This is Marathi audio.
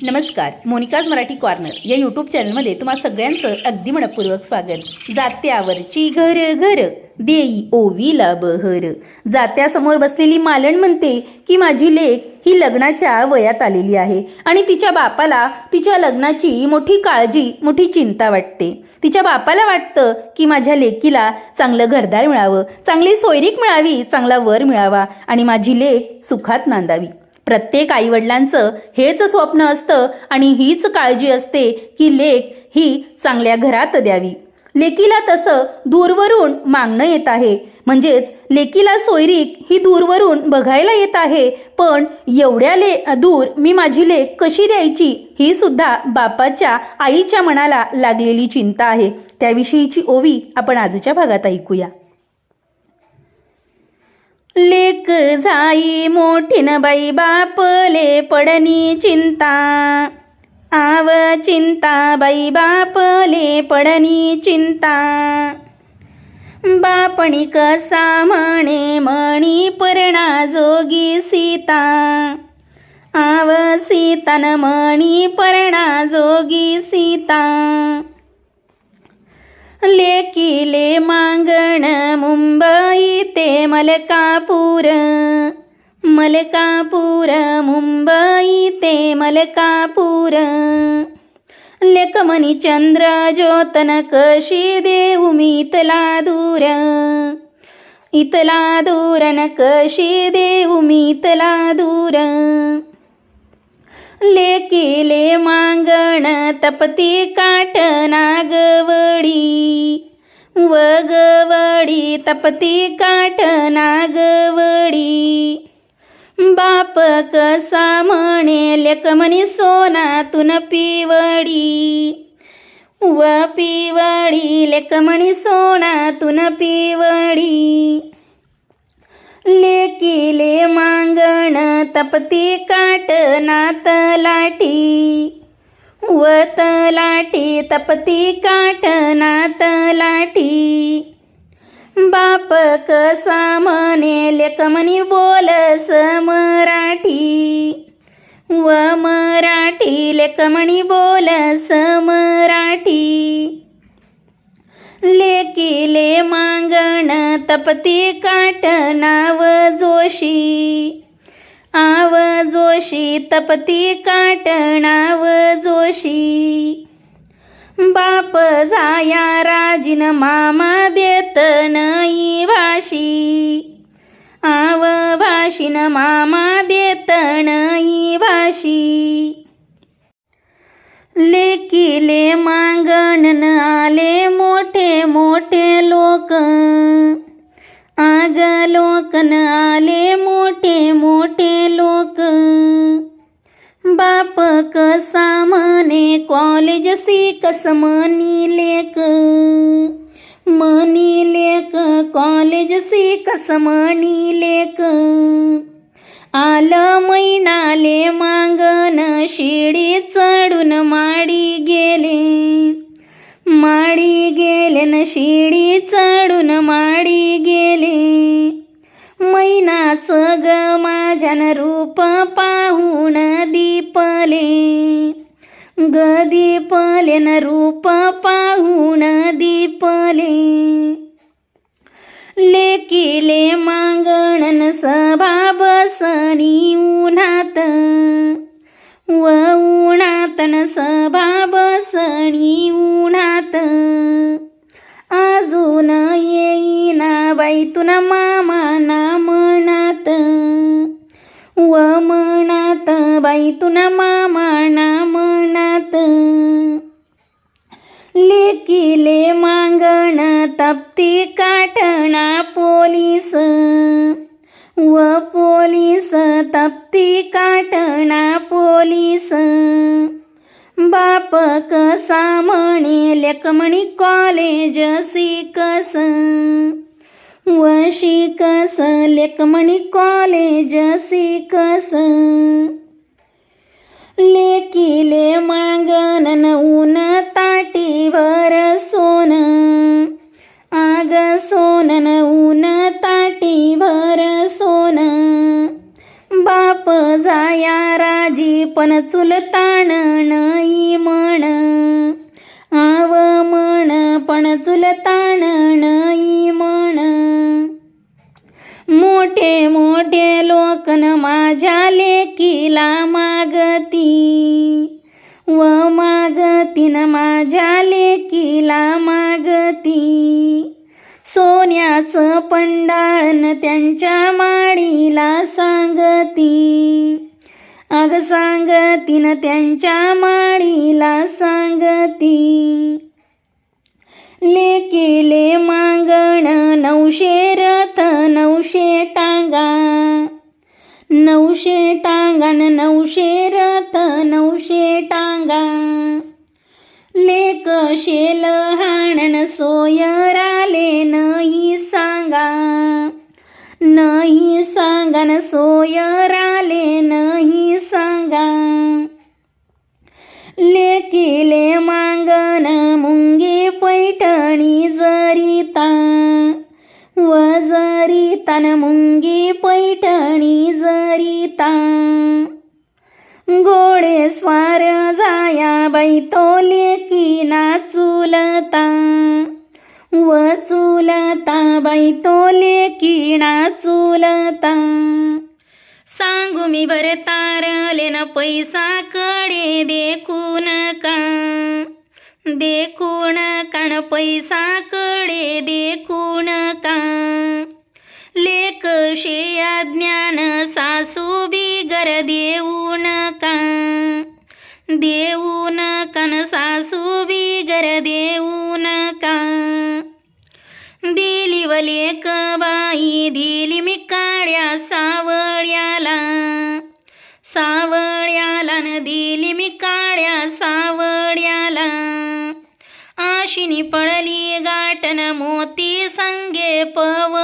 नमस्कार, मोनिकाज मराठी कॉर्नर या यूट्यूब चॅनलमध्ये तुम्हा सगळ्यांचं अगदी मनपूर्वक स्वागत. जात्यावरची घर घर देई ओवीला बहर. जात्यासमोर बसलेली मालण म्हणते की माझी लेक ही लग्नाच्या वयात आलेली आहे आणि तिच्या बापाला तिच्या लग्नाची मोठी काळजी, मोठी चिंता वाटते. तिच्या बापाला वाटतं की माझ्या लेकीला चांगलं घरदार मिळावं, चांगली सोयरीक मिळावी, चांगला वर मिळावा आणि माझी लेक सुखात नांदावी. प्रत्येक आईवडिलांचं हेच स्वप्न असतं आणि हीच काळजी असते की लेक ही चांगल्या घरात द्यावी. लेकीला तसं दूरवरून मागणं येत आहे, म्हणजेच लेकीला सोयरीक ही दूरवरून बघायला येत आहे, पण एवढ्या दूर मी माझी लेक कशी द्यायची ही सुद्धा बापाच्या आईच्या मनाला लागलेली चिंता आहे. त्याविषयीची ओवी आपण आजच्या भागात ऐकूया. लेक झाई मोठीन बाई बापले पडनी चिंता. आव चिंता बाई बापले पडनी चिंता. बापणी कसा म्हणे मणी परणा जोगी सीता. आव सीतान मणी परणा जोगी सीता. लेकीले मांगण मुंबई ते मलकापूर. मलकापूर मुंबई ते मलकापूर. लेकमणी चंद्र ज्योतन कशी देऊ मी इतला दूर. इतला दूरन कशी देऊ मी इतला दूर. लेकीले मांगण तपती काठ नागवडी. वगवडी तपती काठ नागवडी. बाप कसा म्हणे लेकमणी सोनातून पिवडी. व पिवडी लेकमणी सोनातून पिवडी. लेकीले मांगण तपती काठ नात लाठी. व तलाठी तपती काठ नात लाठी. बाप कसा म्हणे लेकमणी बोलस मराठी. व मराठी लेकमणी बोलस मराठी. लेकीले मांगण तपती काठ नाव जोशी. आव जोशी तपती काठ नाव जोशी. बाप जाया राजीन मामा देत नई भाशी. आव भाशीन मामा देत नई भाशी. लेकीले मांगण आले मोठे मोठे लोक. आग लोकन आले मोठे मोठे लोक. बाप कसा म्हणे कॉलेज शिकस मनी लेक. मनी लेक कॉलेज शिकस मनी लेक. आलं मैनाले मांगण शिडी चढून माडी गेले. माडी गेले न शिडी चढून माडी गेले. मैनाचं ग माझ्यान रूप पाहून दीपले. ग दीपले न रूप पाहून दीपले. लेकीले मांगणन सभा बसणी उन्हात. व उन्हातन सभा बसणी उन्हात. अजून येईना बाई तुना मामा ना मनात. व मनात बाई तुना मामा ना मनात. लेकीले मांगण तपती काठणा पोलीस. व पोलीस तपती काठणा पोलीस. बाप कसा म्हणे लेकमणी कॉलेज शिकस. व शिकस लेकमणी कॉलेज शिकस. लेकीले मांगणन ऊन ताटीवर सोन. आग सोनन ऊन ताटीवर सोन. बाप जाया राजी पण चुलतान नाही म्हण, आव म्हण पण चुलतान नाही म्हण. मोठे मोठे लोकन माझ्या लेकीला मागती, व मागतीन माझ्या लेकीला मागती. सोन्याचं पंडाळन त्यांच्या माडीला सांगती, अग सांगतीन त्यांच्या माडीला सांगती. लेकीले मागण 900 रथ 900 टांगा, 900 टांगान 900 रथ 900 टांगा. लेक शेल हाणन सोयराले नाही सांगा, नाही सांगान सोयराले नाही सांगा. लेकीले मागन मुंगी पैठणी जरीता, व जरीतान मुंगी पैठणी जरीता. घोडे स्वार जाया बाई तो लेकीना चुलता, व चुलता बाई तो लेकीना चुलता. सांगू मी बरे तारले न पैसा कडे देखू नका, देखू नका न पैसा कडे देखू नका. लेक शे अज्ञान सासू बिगर देऊ नका, देऊ नका न सासू बिगर देऊ नका. दिली व लेक बाई दिली मी काळ्या सावळ्याला, सावळ्याला न दिली मी काळ्या सावळ्याला. आशिनी पडली गाठन मोती संगे पव